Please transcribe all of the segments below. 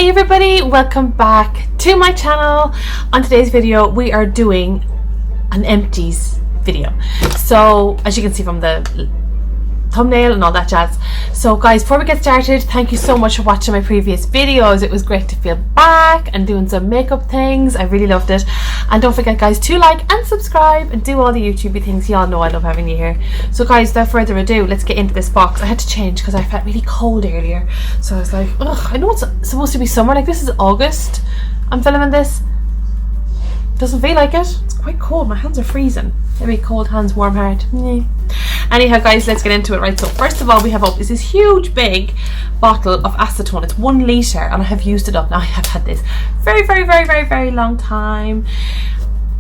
Hey everybody, welcome back to my channel. On today's video we are doing an empties video. So as you can see from the thumbnail and all that jazz. So guys, before we get started, thank you so much for watching my previous videos. It was great to feel back and doing some makeup things. I really loved it. And don't forget guys to like and subscribe and do all the YouTubey things. Y'all know I love having you here. So guys, without further ado, let's get into this box. I had to change because I felt really cold earlier, so I was like, ugh, I know it's supposed to be summer, like this is August I'm filming this. Doesn't feel like it. It's quite cold. My hands are freezing. Maybe cold hands, warm heart. Yeah. Anyhow guys, let's get into it. Right, so first of all we have up is this huge big bottle of acetone. It's 1 litre and I have used it up now. I have had this very long time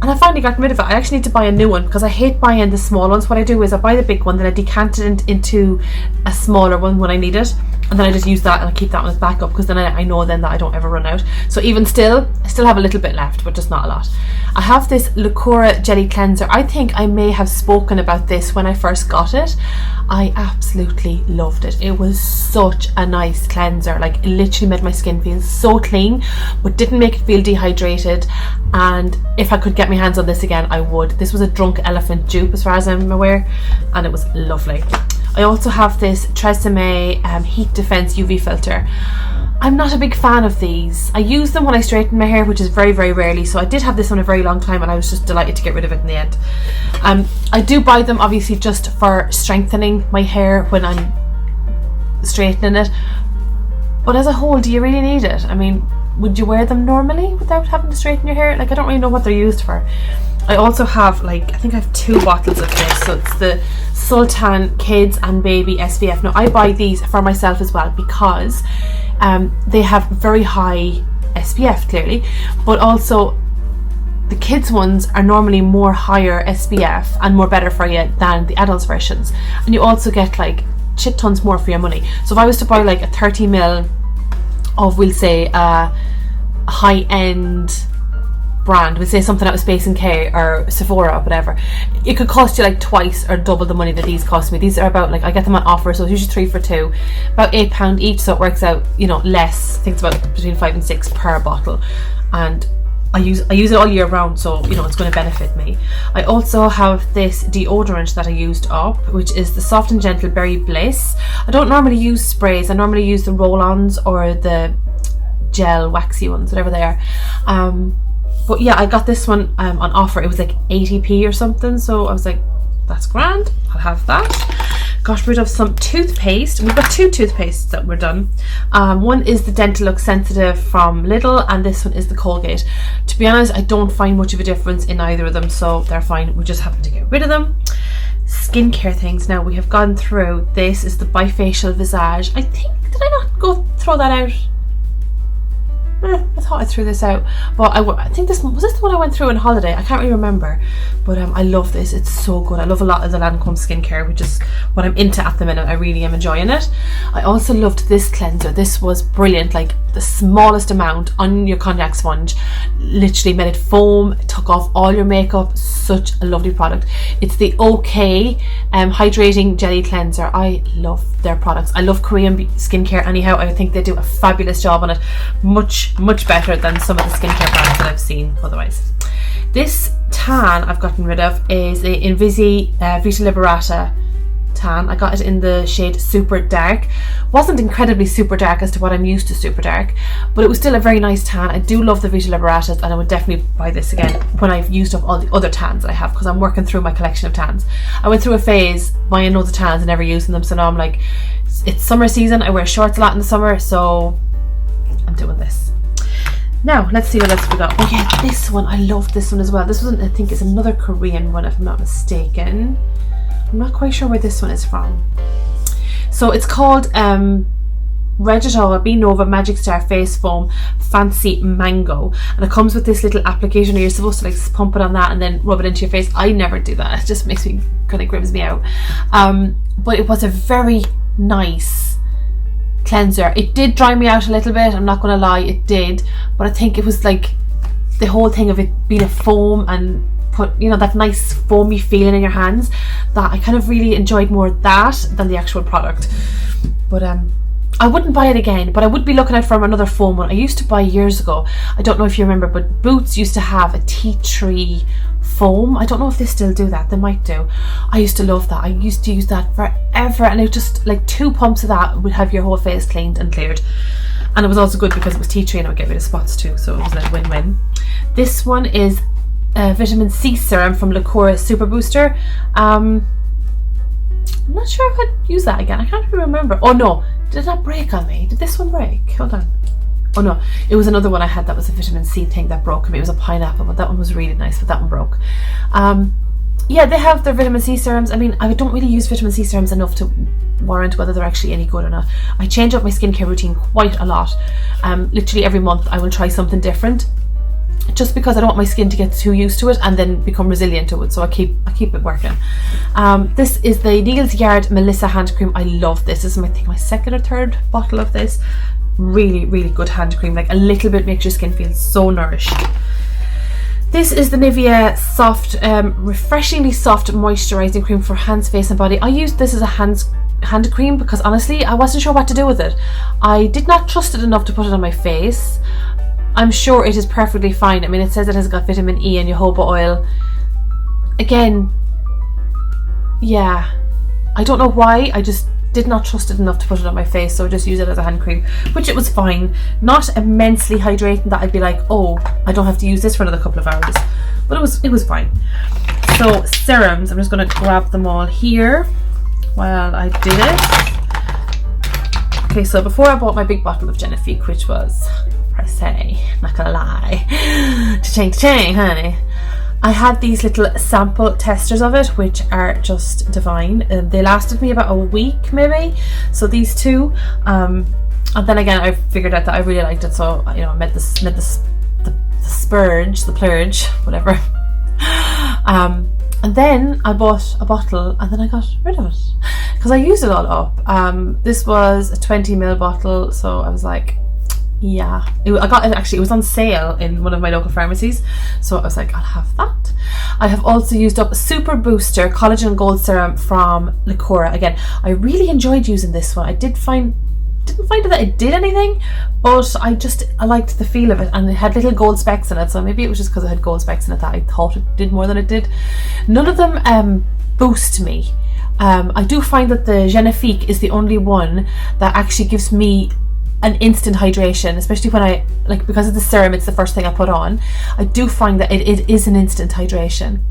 and I finally got rid of it. I actually need to buy a new one because I hate buying the small ones. What I do is I buy the big one, then I decant it into a smaller one when I need it, and then I just use that and I keep that one as backup because then I know then that I don't ever run out. So even still, I still have a little bit left, but just not a lot. I have this Lacura Jelly Cleanser. I think I may have spoken about this when I first got it. I absolutely loved it. It was such a nice cleanser. Like, it literally made my skin feel so clean, but didn't make it feel dehydrated. And if I could get my hands on this again, I would. This was a Drunk Elephant dupe as far as I'm aware, and it was lovely. I also have this Tresemme Heat Defense UV filter. I'm not a big fan of these. I use them when I straighten my hair, which is very rarely, so I did have this one a very long time and I was just delighted to get rid of it in the end. I do buy them obviously just for strengthening my hair when I'm straightening it, but as a whole, do you really need it? I mean, would you wear them normally without having to straighten your hair? Like, I don't really know what they're used for. I also have, like, I think I have 2 bottles of this. So it's the Sultan Kids and Baby SPF. Now I buy these for myself as well because they have very high SPF clearly, but also the kids ones are normally more higher SPF and more better for you than the adults versions, and you also get like shit tons more for your money. So if I was to buy like a 30ml of, we'll say, a high-end brand, we'll say something out of Space & K or Sephora or whatever, it could cost you like twice or double the money that these cost me. These are about, like, I get them on offer, so it's usually 3 for 2, about £8 each, so it works out, you know, less. I think it's about between 5 and 6 per bottle, and I use it all year round, so you know it's going to benefit me. I also have this deodorant that I used up, which is the Soft and Gentle Berry Bliss. I don't normally use sprays. I normally use the roll-ons or the gel waxy ones, whatever they are. But yeah, I got this one on offer. It was like 80p or something, so I was like, that's grand, I'll have that. Got rid of some toothpaste. We've got 2 toothpastes that we're done. One is the Dentalux Sensitive from Lidl, and this one is the Colgate. To be honest, I don't find much of a difference in either of them, so they're fine. We just happen to get rid of them. Skincare things. Now we have gone through. This is the Bifacial Visage. I think, did I not go throw that out? I thought I threw this out, but I think this was the one I went through on holiday. I can't really remember, but I love this. It's so good. I love a lot of the Lancome skincare, which is what I'm into at the minute. I really am enjoying it. I also loved this cleanser. This was brilliant. Like, the smallest amount on your cognac sponge literally made it foam, took off all your makeup. Such a lovely product. It's the OK Hydrating Jelly Cleanser. I love their products. I love Korean skincare anyhow. I think they do a fabulous job on it, much better than some of the skincare brands that I've seen otherwise. This tan I've gotten rid of is the Invisi Vita Liberata tan. I got it in the shade Super Dark. Wasn't incredibly super dark as to what I'm used to super dark, but it was still a very nice tan. I do love the Vita Liberatas, and I would definitely buy this again when I've used up all the other tans that I have, because I'm working through my collection of tans. I went through a phase buying loads of tans and never using them, so now I'm like, it's summer season. I wear shorts a lot in the summer, so I'm doing this. Now let's see what else we got. Oh yeah, this one, I love this one as well. This one I think is another Korean one if I'm not mistaken. I'm not quite sure where this one is from. So it's called Regitol B Nova Magic Star Face Foam Fancy Mango, and it comes with this little application where you're supposed to like pump it on that and then rub it into your face. I never do that. It just makes me, kind of grims me out. But it was a very nice cleanser. It did dry me out a little bit, I'm not gonna lie, it did, but I think it was like the whole thing of it being a foam and put, you know, that nice foamy feeling in your hands, that I kind of really enjoyed more that than the actual product. But I wouldn't buy it again, but I would be looking out for another foam one. I used to buy years ago, I don't know if you remember, but Boots used to have a tea tree foam. I don't know if they still do that, they might do. I used to love that. I used to use that forever, and it was just like 2 pumps of that would have your whole face cleaned and cleared. And it was also good because it was tea tree and it would get rid of spots too, so it was like win-win. This one is vitamin C serum from Lacura Super Booster. I'm not sure if I'd use that again. I can't even remember. Oh no, did that break on me? Did this one break? Hold on. Oh no, it was another one I had that was a vitamin C thing that broke me. It was a pineapple, but that one was really nice, but that one broke. Yeah, they have their vitamin C serums. I mean, I don't really use vitamin C serums enough to warrant whether they're actually any good or not. I change up my skincare routine quite a lot. Literally every month I will try something different, just because I don't want my skin to get too used to it and then become resilient to it, so I keep it working. This is the Neal's Yard Melissa hand cream. I love this. This is I think my 2nd or 3rd bottle of this. Really, really good hand cream. Like, a little bit makes your skin feel so nourished. This is the Nivea soft, refreshingly soft moisturizing cream for hands, face and body. I used this as a hand cream because honestly I wasn't sure what to do with it. I did not trust it enough to put it on my face. I'm sure it is perfectly fine. I mean, it says it has got vitamin E and jojoba oil. Again, yeah, I don't know why, I just did not trust it enough to put it on my face, so I just use it as a hand cream, which it was fine. Not immensely hydrating that I'd be like, oh, I don't have to use this for another couple of hours, but it was fine. So serums, I'm just going to grab them all here while I do it. Okay, so before I bought my big bottle of Genifique, which was, I say, not gonna lie, cha-ching, honey, I had these little sample testers of it, which are just divine. They lasted me about a week maybe, so these 2, and then again I figured out that I really liked it, so you know, I made the splurge, whatever. And then I bought a bottle and then I got rid of it because I used it all up. This was a 20ml bottle, so I was like, yeah, I got it, actually it was on sale in one of my local pharmacies, so I was like, I'll have that. I have also used up Super Booster Collagen Gold Serum from Lacura. Again, I really enjoyed using this one. I didn't find that it did anything, but I liked the feel of it, and it had little gold specks in it, so maybe it was just because it had gold specks in it that I thought it did more than it did. None of them boost me. I do find that the Genifique is the only one that actually gives me an instant hydration, especially when I, like, because of the serum, it's the first thing I put on. I do find that it is an instant hydration.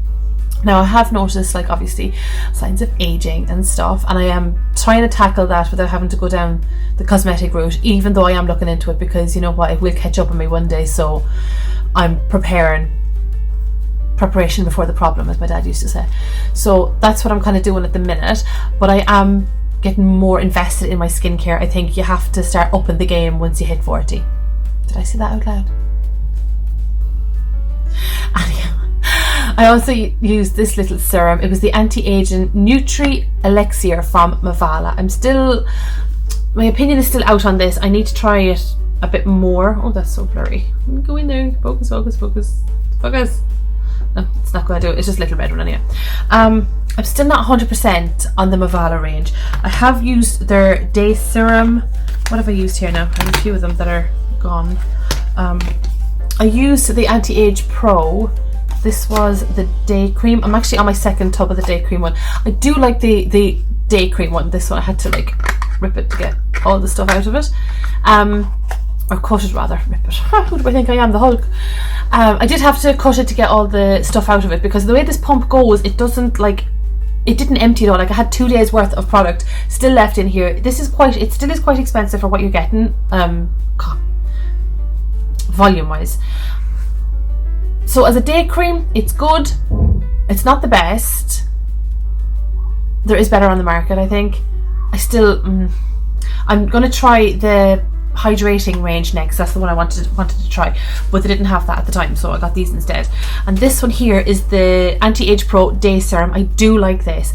Now, I have noticed, like, obviously signs of aging and stuff, and I am trying to tackle that without having to go down the cosmetic route, even though I am looking into it, because you know what, it will catch up on me one day, so I'm preparation before the problem, as my dad used to say. So that's what I'm kind of doing at the minute, but I am getting more invested in my skincare. I think you have to start upping the game once you hit 40. Did I say that out loud? Anyhow, I also used this little serum. It was the anti-aging Nutri Elixir from Mavala. My opinion is still out on this. I need to try it a bit more. Oh, that's so blurry. Go in there. Focus, focus, focus, focus. No, it's not going to do it. It's just a little red one anyway. I'm still not 100% on the Mavala range. I have used their day serum. What have I used here now? I have a few of them that are gone. I used the Anti-Age Pro. This was the day cream. I'm actually on my 2nd tub of the day cream one. I do like the day cream one. This one I had to like rip it to get all the stuff out of it. Or cut it rather, rip it. Who do I think I am, the Hulk? I did have to cut it to get all the stuff out of it, because the way this pump goes, it didn't empty it all. Like, I had 2 days worth of product still left in here. It still is quite expensive for what you're getting, volume wise. So as a day cream, it's good. It's not the best. There is better on the market, I think. I'm gonna try the hydrating range next. That's the one I wanted to try, but they didn't have that at the time, so I got these instead. And this one here is the Anti-Age Pro Day Serum. I do like this.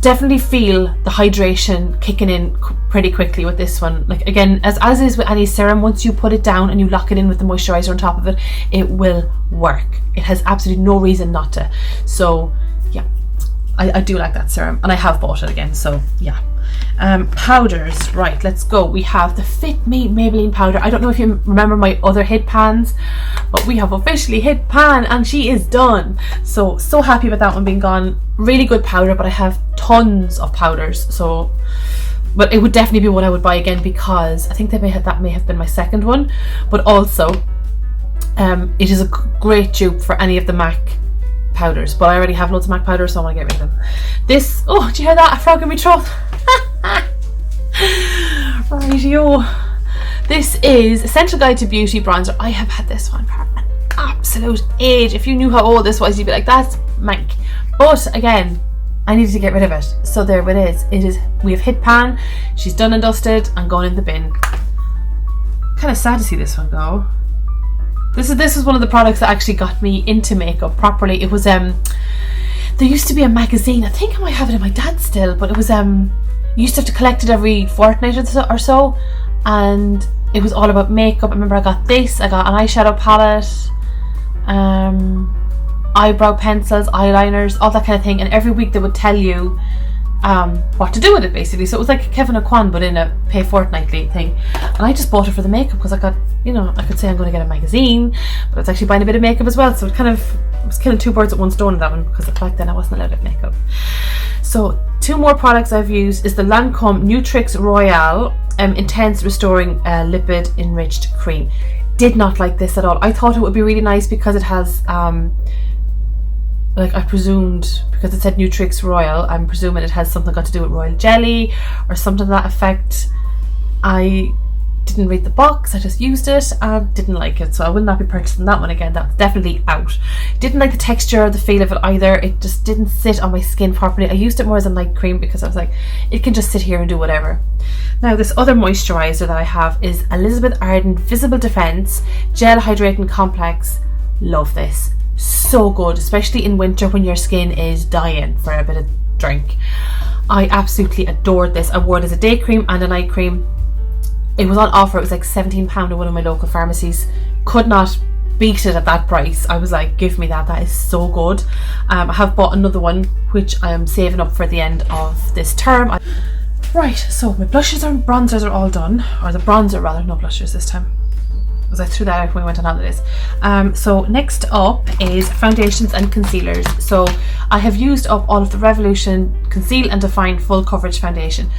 Definitely feel the hydration kicking in pretty quickly with this one. Like, again, as is with any serum, once you put it down and you lock it in with the moisturizer on top of it, it will work. It has absolutely no reason not to. So yeah, I do like that serum, and I have bought it again, so yeah. Powders, right, let's go. We have the Fit Me Maybelline powder. I don't know if you remember my other hit pans, but we have officially hit pan, and she is done. So happy about that one being gone. Really good powder, but I have tons of powders, so, but it would definitely be one I would buy again, because I think that may have been my second one, but also it is a great dupe for any of the MAC powders, but I already have loads of MAC powders, so I want to get rid of them. This, oh, do you hear that? A frog in my throat. Rightio. This is Essential Guide to Beauty bronzer. I have had this one for an absolute age. If you knew how old this was, you'd be like, that's mank. But again, I needed to get rid of it, so there it is. We have hit pan. She's done and dusted and gone in the bin. Kind of sad to see this one go. This is one of the products that actually got me into makeup properly. It was there used to be a magazine. I think I might have it in my dad's still, but it was you used to have to collect it every fortnight or so, and it was all about makeup. I remember I got this. I got an eyeshadow palette, eyebrow pencils, eyeliners, all that kind of thing, and every week they would tell you what to do with it, basically. So it was like Kevin O'Quan, but in a pay fortnightly thing. And I just bought it for the makeup, because I got, you know, I could say I'm going to get a magazine, but I was actually buying a bit of makeup as well. So it was killing two birds with one stone in that one, because back then I wasn't allowed to have makeup. So two more products I've used is the Lancome Nutrix Royale Intense Restoring Lipid Enriched Cream. Did not like this at all. I thought it would be really nice because it has like I presumed, because it said Nutrix Royal, I'm presuming it has something got to do with royal jelly or something to that effect. I didn't read the box, I just used it and didn't like it, so I will not be purchasing that one again. That's definitely out. Didn't like the texture or the feel of it either. It just didn't sit on my skin properly. I used it more as a night cream because I was like, it can just sit here and do whatever. Now this other moisturizer that I have is Elizabeth Arden Visible Defense Gel Hydrating Complex. Love this. So good, especially in winter when your skin is dying for a bit of drink. I absolutely adored this. I wore it as a day cream and a night cream. It was on offer. It was like £17 at one of my local pharmacies. Could not beat it at that price. I was like, give me that. That is so good. I have bought another one which I am saving up for the end of this term. Right, so my blushes and bronzers are all done, or the bronzer rather, no blushers this time, because I threw that out when we went on holidays. So next up is foundations and concealers. So I have used up all of the Revolution Conceal and Define Full Coverage Foundation.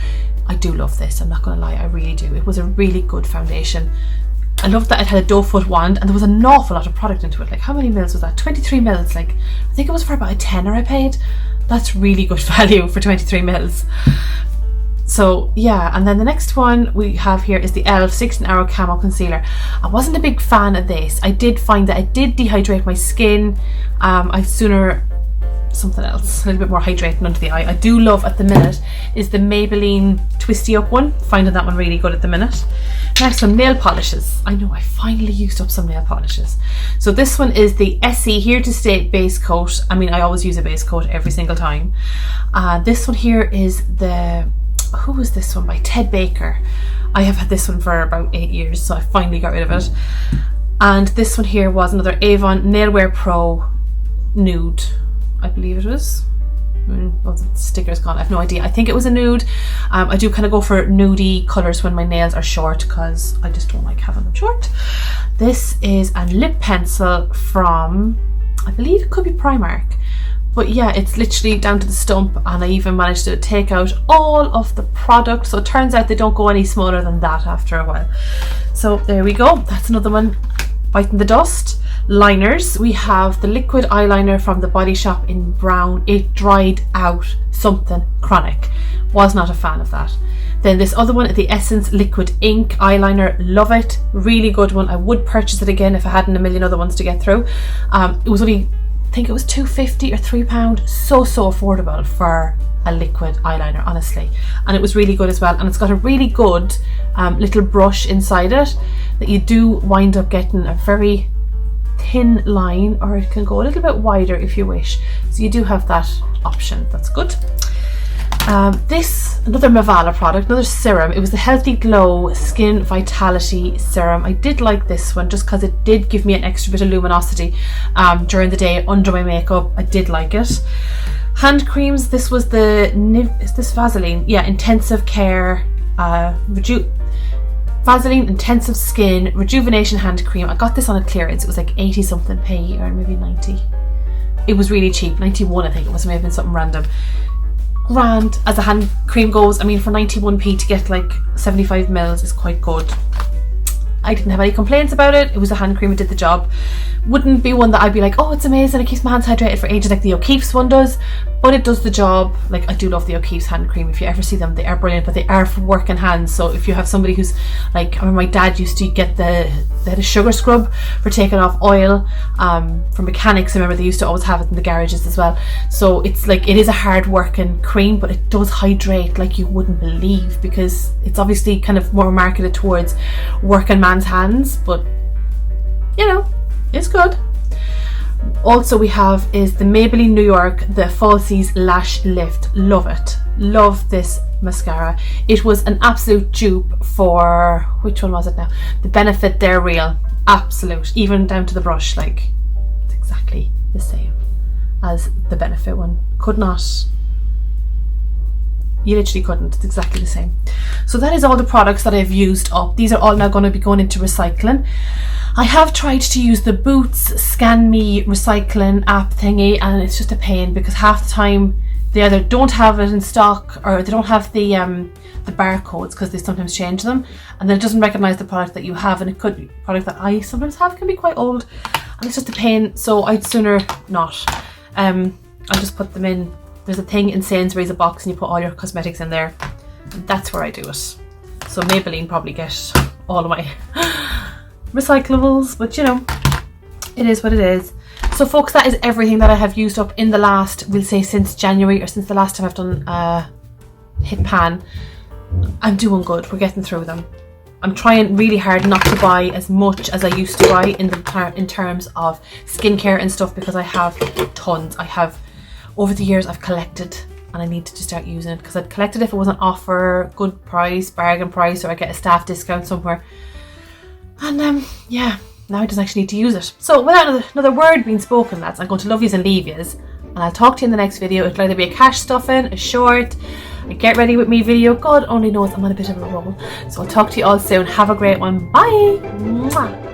I do love this, I'm not going to lie, I really do. It was a really good foundation. I loved that it had a doe foot wand and there was an awful lot of product into it. Like, how many mils was that? 23 mils. Like, I think it was for about a tenner I paid. That's really good value for 23 mils. So yeah, and then the next one we have here is the e.l.f. 16 Hour Camo Concealer. I wasn't a big fan of this. I did find that it did dehydrate my skin. I'd sooner something else, a little bit more hydrating under the eye. I do love at the minute is the Maybelline Twisty Up one. Finding that one really good at the minute. Now some nail polishes. I know I finally used up some nail polishes. So this one is the Essie Here to Stay base coat. I mean, I always use a base coat every single time. This one here is the, who was this one by? Ted Baker. I have had this one for about 8 years, so I finally got rid of it. And this one here was another Avon Nailwear Pro Nude, I believe it was. Well, the sticker's gone, I have no idea. I think it was a nude. I do kind of go for nudie colours when my nails are short because I just don't like having them short. This is a lip pencil from, I believe it could be Primark. But yeah, it's literally down to the stump, and I even managed to take out all of the product. So it turns out they don't go any smaller than that after a while. So there we go. That's another one biting the dust. Liners. We have the liquid eyeliner from the Body Shop in brown. It dried out something chronic. Was not a fan of that. Then this other one, the Essence Liquid Ink Eyeliner. Love it. Really good one. I would purchase it again if I hadn't a million other ones to get through. It was only, I think it was £2.50 or £3. So affordable for a liquid eyeliner, honestly. And it was really good as well. And it's got a really good little brush inside it that you do wind up getting a very thin line, or it can go a little bit wider if you wish. So you do have that option. That's good. This, another Mavala product, another serum. It was the Healthy Glow Skin Vitality Serum. I did like this one just because it did give me an extra bit of luminosity during the day under my makeup. I did like it. Hand creams, this was the is this Vaseline? Yeah, Intensive Care Vaseline Intensive Skin Rejuvenation Hand Cream. I got this on a clearance. It was like 80 something p or maybe 90. It was really cheap, 91 I think it was, maybe something random. Grand as a hand cream goes. I mean, for 91p to get like 75 mils is quite good. I didn't have any complaints about it. It was a hand cream, it did the job. Wouldn't be one that I'd be like, oh, it's amazing, it keeps my hands hydrated for ages like the O'Keeffe's one does, but it does the job. Like, I do love the O'Keeffe's hand cream. If you ever see them, they are brilliant, but they are for working hands. So if you have somebody who's like, I remember my dad used to get they had a sugar scrub for taking off oil for mechanics. I remember they used to always have it in the garages as well. So it's like, it is a hard working cream, but it does hydrate like you wouldn't believe, because it's obviously kind of more marketed towards working man's hands, but you know, it's good. Also we have is the Maybelline New York, the Falsies Lash Lift. Love it. Love this mascara. It was an absolute dupe for, which one was it now? The Benefit They're Real. Absolute. Even down to the brush, like, it's exactly the same as the Benefit one. Could not. You literally couldn't. It's exactly the same. So that is all the products that I've used up. These are all now going to be going into recycling. I have tried to use the Boots Scan Me recycling app thingy, and it's just a pain because half the time they either don't have it in stock or they don't have the barcodes, because they sometimes change them, and then it doesn't recognize the product that you have, and it could be a product that I sometimes have can be quite old, and it's just a pain. So I'd sooner not. I'll just put them in. There's a thing in Sainsbury's, a box, and you put all your cosmetics in there. And that's where I do it. So Maybelline probably get all of my recyclables, but you know, it is what it is. So folks, that is everything that I have used up in the last, we'll say since January, or since the last time I've done Hit Pan. I'm doing good. We're getting through them. I'm trying really hard not to buy as much as I used to buy in terms of skincare and stuff, because I have tons. I have, over the years, I've collected, and I need to just start using it, because I'd collect it if it was an offer, good price, bargain price, or I get a staff discount somewhere. And yeah, now I just actually need to use it. So without another word being spoken, lads, I'm going to love yous and leave yous, and I'll talk to you in the next video. It'll either be a cash stuffing, a short, a get ready with me video. God only knows, I'm on a bit of a roll. So I'll talk to you all soon. Have a great one. Bye. Mwah.